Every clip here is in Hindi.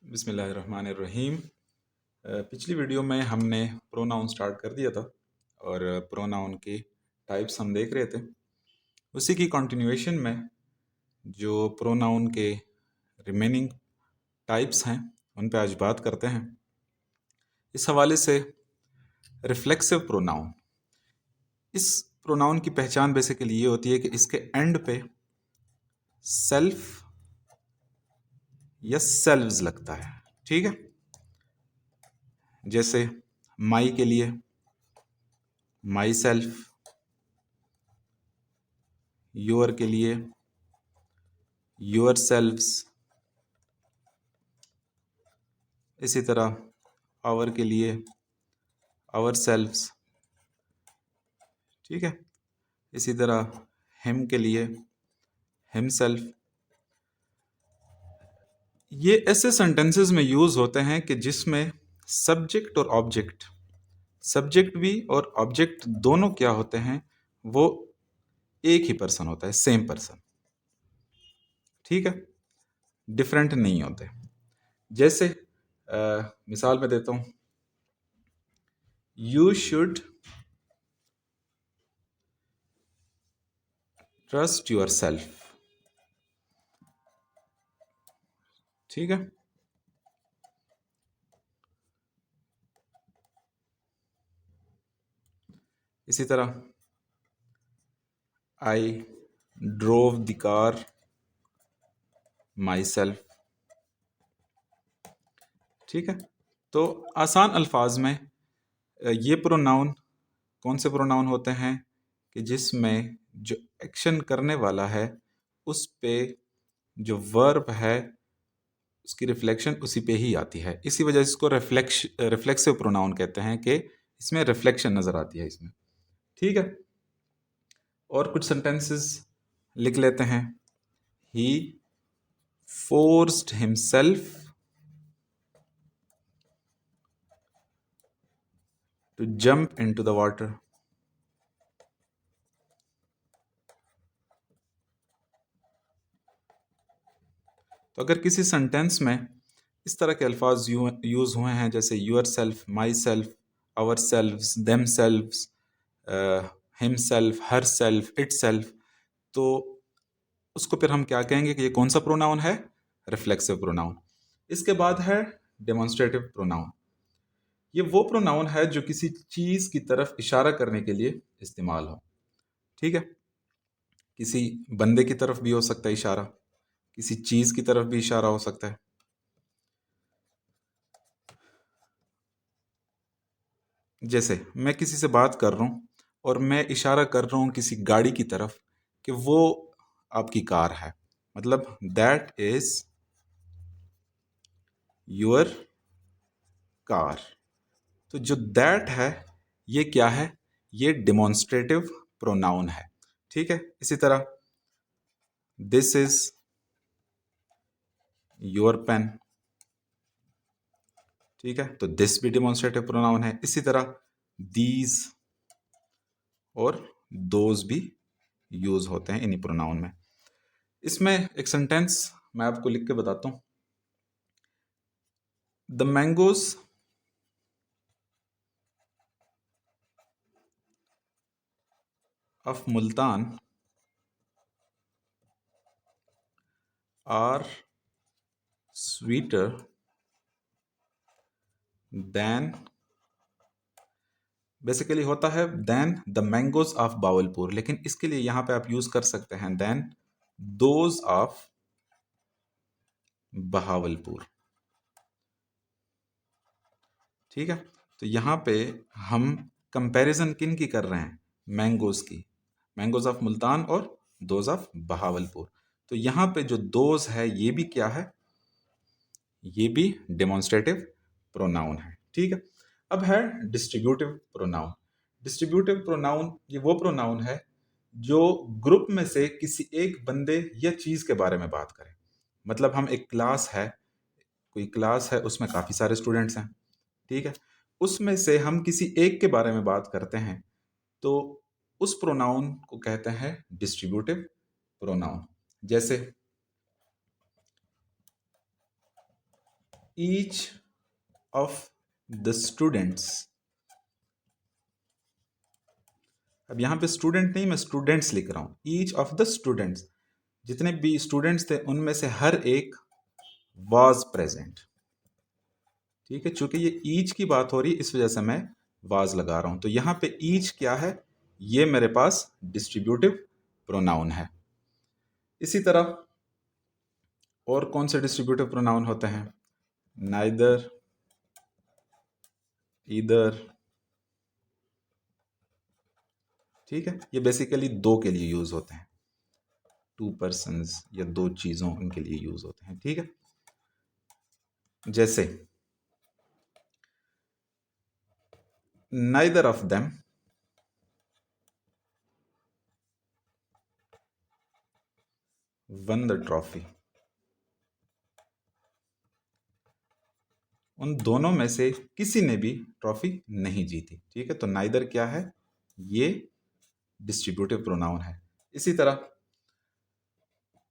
बिस्मिल्लाहिर्रहमानिर्रहीम। पिछली वीडियो में हमने प्रोनाउन स्टार्ट कर दिया था और प्रोनाउन के टाइप्स हम देख रहे थे। उसी की कंटिन्यूएशन में जो प्रोनाउन के रिमेनिंग टाइप्स हैं उन पे आज बात करते हैं। इस हवाले से रिफ्लेक्सिव प्रोनाउन, इस प्रोनाउन की पहचान बेसिकली ये होती है कि इसके एंड पे सेल्फ या सेल्व्स लगता है। ठीक है, जैसे माई के लिए माई सेल्फ, योर के लिए योर सेल्व्स, इसी तरह आवर के लिए आवर सेल्व्स। ठीक है, इसी तरह हिम के लिए हिम सेल्फ। ये ऐसे सेंटेंसेस में यूज होते हैं कि जिसमें सब्जेक्ट और ऑब्जेक्ट, सब्जेक्ट भी और ऑब्जेक्ट दोनों क्या होते हैं, वो एक ही पर्सन होता है, सेम पर्सन। ठीक है, डिफरेंट नहीं होते। जैसे मिसाल में देता हूं, you should trust your self. ठीक है, इसी तरह I drove the car my self. ठीक है, तो आसान अल्फाज में ये प्रोनाउन कौन से प्रोनाउन होते हैं कि जिसमें जो एक्शन करने वाला है उस पे जो वर्ब है उसकी रिफ्लेक्शन उसी पे ही आती है। इसी वजह से इसको रिफ्लेक्सिव प्रोनाउन कहते हैं कि इसमें रिफ्लेक्शन नजर आती है इसमें। ठीक है, और कुछ सेंटेंसेस लिख लेते हैं। He forced himself to jump into the water. तो अगर किसी सेंटेंस में इस तरह के अल्फाज यूज हुए हैं जैसे yourself, myself, ourselves, themselves, himself, herself, itself, तो उसको फिर हम क्या कहेंगे कि ये कौन सा प्रोनाउन है? Reflexive pronoun. इसके बाद है डेमोन्स्ट्रेटिव प्रोनाउन। ये वो प्रोनाउन है जो किसी चीज की तरफ इशारा करने के लिए इस्तेमाल हो। ठीक है, किसी बंदे की तरफ भी हो सकता है इशारा, किसी चीज की तरफ भी इशारा हो सकता है। जैसे मैं किसी से बात कर रहा हूं और मैं इशारा कर रहा हूं किसी गाड़ी की तरफ कि वो आपकी कार है, मतलब दैट इज योर कार। तो जो दैट है ये क्या है? ये डिमॉन्स्ट्रेटिव प्रोनाउन है। ठीक है, इसी तरह दिस इज योर पेन। ठीक है, तो दिस भी डिमॉन्स्ट्रेटिव प्रोनाउन है। इसी तरह दीज और दोज भी यूज होते हैं इन्हीं प्रोनाउन में। इसमें एक सेंटेंस मैं आपको लिख के बताता हूं। The mangoes of Multan are sweeter than, basically होता है then the mangoes of Bahawalpur, लेकिन इसके लिए यहां पे आप यूज कर सकते हैं देन दोज ऑफ बहावलपुर। ठीक है, तो यहां पे हम कंपैरिजन किन की कर रहे हैं? मैंगोज की, मैंगोज ऑफ मुल्तान और दोज ऑफ बहावलपुर। तो यहां पे जो दोज है ये भी क्या है? ये भी डेमोन्स्ट्रेटिव प्रोनाउन है। ठीक है, अब है डिस्ट्रीब्यूटिव प्रोनाउन। डिस्ट्रीब्यूटिव प्रोनाउन ये वो प्रोनाउन है जो ग्रुप में से किसी एक बंदे या चीज के बारे में बात करे। मतलब हम एक क्लास है, कोई क्लास है उसमें काफी सारे स्टूडेंट्स हैं। ठीक है, उसमें से हम किसी एक के बारे में बात करते हैं तो उस प्रोनाउन को कहते हैं डिस्ट्रीब्यूटिव प्रोनाउन। जैसे ईच ऑफ द स्टूडेंट्स। अब यहां पे स्टूडेंट नहीं, मैं स्टूडेंट्स लिख रहा हूं। ईच ऑफ द स्टूडेंट्स, जितने भी स्टूडेंट्स थे उनमें से हर एक वाज प्रेजेंट। ठीक है, चूंकि ये ईच की बात हो रही है इस वजह से मैं वाज लगा रहा हूं। तो यहां पे ईच क्या है, ये मेरे पास डिस्ट्रीब्यूटिव प्रोनाउन है। इसी तरह और कौन से डिस्ट्रीब्यूटिव प्रोनाउन होते हैं? Neither, either. ठीक है, ये बेसिकली दो के लिए यूज होते हैं, टू पर्सन्स या दो चीजों उनके लिए यूज होते हैं। ठीक है, जैसे neither of them one the trophy. उन दोनों में से किसी ने भी ट्रॉफी नहीं जीती। ठीक है, तो नाइदर क्या है, ये डिस्ट्रीब्यूटिव प्रोनाउन है। इसी तरह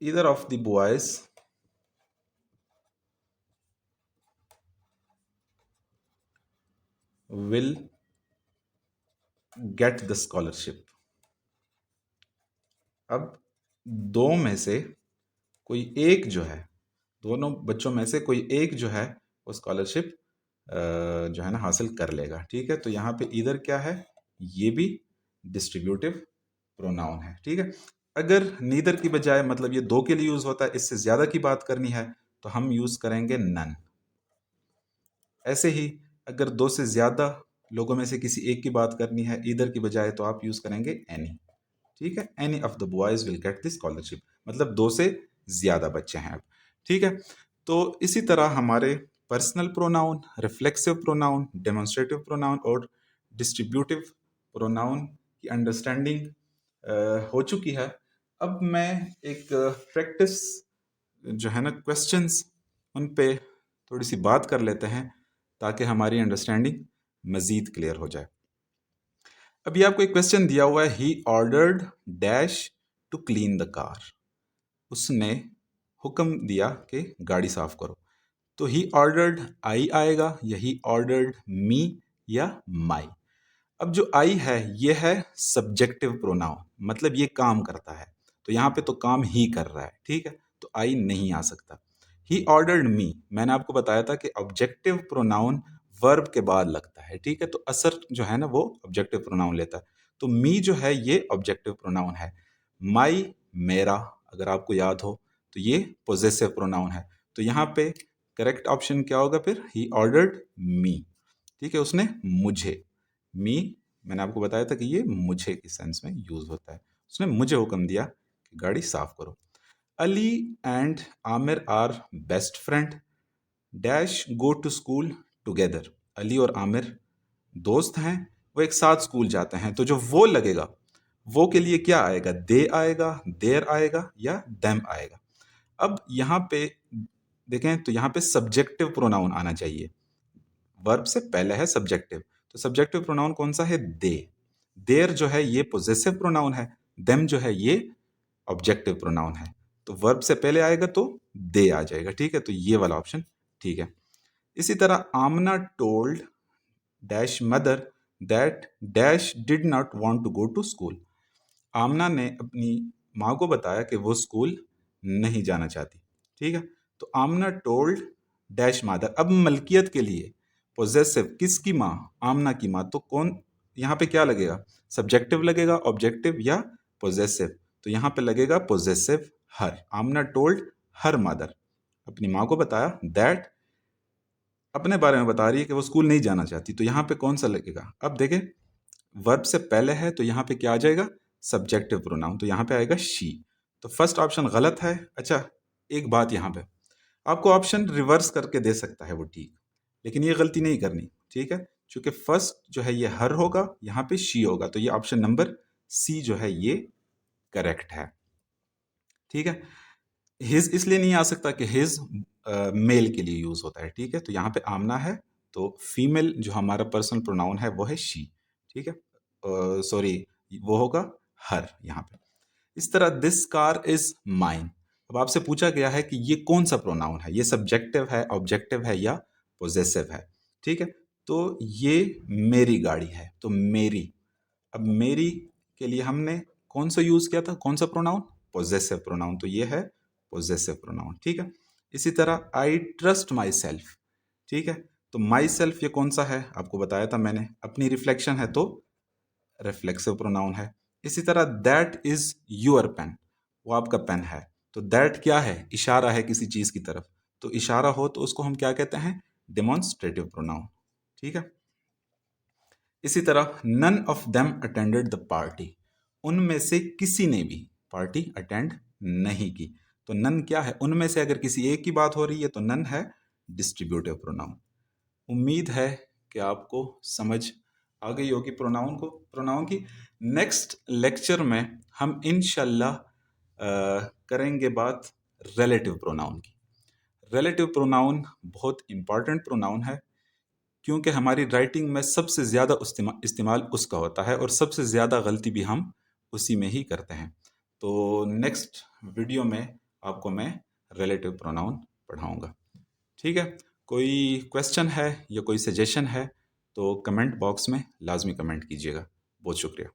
either of the boys will get the scholarship. अब दो में से कोई एक जो है, दोनों बच्चों में से कोई एक जो है वो स्कॉलरशिप जो है ना हासिल कर लेगा। ठीक है, तो यहाँ पे इधर क्या है, ये भी डिस्ट्रीब्यूटिव प्रोनाउन है। ठीक है, अगर नीदर की बजाय, मतलब ये दो के लिए यूज होता है, इससे ज्यादा की बात करनी है तो हम यूज करेंगे नन। ऐसे ही अगर दो से ज्यादा लोगों में से किसी एक की बात करनी है इधर की बजाय, तो आप यूज करेंगे एनी। ठीक है, any of the boys will get the scholarship, मतलब दो से ज्यादा बच्चे हैं अब। ठीक है, तो इसी तरह हमारे personal pronoun, reflexive pronoun, demonstrative pronoun और डिस्ट्रीब्यूटिव प्रोनाउन की अंडरस्टैंडिंग हो चुकी है। अब मैं एक प्रैक्टिस जो है ना क्वेश्चंस, उन पे थोड़ी सी बात कर लेते हैं ताकि हमारी अंडरस्टैंडिंग मजीद क्लियर हो जाए। अभी आपको एक क्वेश्चन दिया हुआ है, he ordered dash to clean the car. उसने हुक्म दिया कि गाड़ी साफ करो। तो ही ऑर्डर्ड आई आएगा, या ही ऑर्डर्ड मी, या माई। अब जो आई है ये है सब्जेक्टिव प्रोनाउन, मतलब ये काम करता है, तो यहां पे तो काम ही कर रहा है। ठीक है, तो आई नहीं आ सकता। ही ऑर्डर्ड मी, मैंने आपको बताया था कि ऑब्जेक्टिव प्रोनाउन वर्ब के बाद लगता है। ठीक है, तो असर जो है ना वो ऑब्जेक्टिव प्रोनाउन लेता है, तो मी जो है ये ऑब्जेक्टिव प्रोनाउन है। माई मेरा, अगर आपको याद हो तो ये पोजेसिव प्रोनाउन है। तो यहाँ पे करेक्ट ऑप्शन क्या होगा फिर, ही ऑर्डर्ड मी। ठीक है, उसने मुझे, मी मैंने आपको बताया था कि ये मुझे के सेंस में यूज होता है। उसने मुझे हुक्म दिया कि गाड़ी साफ करो। Ali and Aamir are best friend dash go to school together. Ali और आमिर दोस्त हैं, वो एक साथ स्कूल जाते हैं। तो जो वो लगेगा, वो के लिए क्या आएगा, दे आएगा, देर आएगा, या देम आएगा। अब यहाँ पे देखें तो यहाँ पे सब्जेक्टिव प्रोनाउन आना चाहिए, वर्ब से पहले है सब्जेक्टिव। तो सब्जेक्टिव प्रोनाउन कौन सा है, दे। देर जो है ये पोजेसिव प्रोनाउन है, देम जो है ये ऑब्जेक्टिव प्रोनाउन है। तो वर्ब से पहले आएगा तो दे आ जाएगा। ठीक है, तो ये वाला ऑप्शन ठीक है। इसी तरह Amna told dash mother that dash did not want to go to school. Amna ने अपनी माँ को बताया कि वो स्कूल नहीं जाना चाहती। ठीक है, तो आमना टोल्ड डैश मदर। अब मलकियत के लिए पोजेसिव, किसकी माँ, आमना की माँ, तो कौन यहाँ पे क्या लगेगा, सब्जेक्टिव लगेगा, ऑब्जेक्टिव, या पोजेसिव। तो यहाँ पे लगेगा पोजेसिव, हर। आमना टोल्ड हर मदर, अपनी माँ को बताया, दैट अपने बारे में बता रही है कि वो स्कूल नहीं जाना चाहती। तो यहाँ पे कौन सा लगेगा, अब देखें वर्ब से पहले है तो यहाँ पे क्या आ जाएगा, सब्जेक्टिव प्रोनाउन, तो यहाँ पे आएगा शी। तो फर्स्ट ऑप्शन गलत है। अच्छा, एक बात यहाँ पे, आपको ऑप्शन रिवर्स करके दे सकता है वो ठीक, लेकिन ये गलती नहीं करनी। ठीक है, क्योंकि फर्स्ट जो है ये हर होगा, यहाँ पे शी होगा, तो ये ऑप्शन नंबर सी जो है ये करेक्ट है। ठीक है, हिज इसलिए नहीं आ सकता कि हिज मेल के लिए यूज होता है। ठीक है, तो यहाँ पे आमना है, तो फीमेल जो हमारा पर्सनल प्रोनाउन है वो है शी। ठीक है, सॉरी वो होगा हर यहाँ पे। इस तरह दिस कार इज माइन, अब आपसे पूछा गया है कि ये कौन सा प्रोनाउन है, ये सब्जेक्टिव है, ऑब्जेक्टिव है या पोजेसिव है। ठीक है, तो ये मेरी गाड़ी है, तो मेरी। अब मेरी के लिए हमने कौन सा यूज किया था, कौन सा प्रोनाउन, पोजेसिव प्रोनाउन, तो ये है पोजेसिव प्रोनाउन। ठीक है, इसी तरह आई ट्रस्ट माई सेल्फ। ठीक है, तो माई सेल्फ ये कौन सा है, आपको बताया था मैंने, अपनी रिफ्लेक्शन है, तो रिफ्लेक्सिव प्रोनाउन है। इसी तरह दैट इज योर पेन, वो आपका पेन है, तो दैट क्या है, इशारा है किसी चीज की तरफ, तो इशारा हो तो उसको हम क्या कहते हैं, डेमोन्स्ट्रेटिव प्रोनाउन। ठीक है, इसी तरह none of them attended the party, उनमें से किसी ने भी पार्टी अटेंड नहीं की, तो नन क्या है, उनमें से अगर किसी एक की बात हो रही है तो नन है डिस्ट्रीब्यूटिव प्रोनाउन। उम्मीद है कि आपको समझ आ गई होगी प्रोनाउन की। नेक्स्ट लेक्चर में हम इंशाल्लाह करेंगे बात रिलेटिव प्रोनाउन की। रिलेटिव प्रोनाउन बहुत इंपॉर्टेंट प्रोनाउन है, क्योंकि हमारी राइटिंग में सबसे ज़्यादा इस्तेमाल उसका होता है और सबसे ज़्यादा गलती भी हम उसी में ही करते हैं। तो नेक्स्ट वीडियो में आपको मैं रिलेटिव प्रोनाउन पढ़ाऊँगा। ठीक है, कोई क्वेश्चन है या कोई सजेशन है तो कमेंट बॉक्स में लाजमी कमेंट कीजिएगा। बहुत शुक्रिया।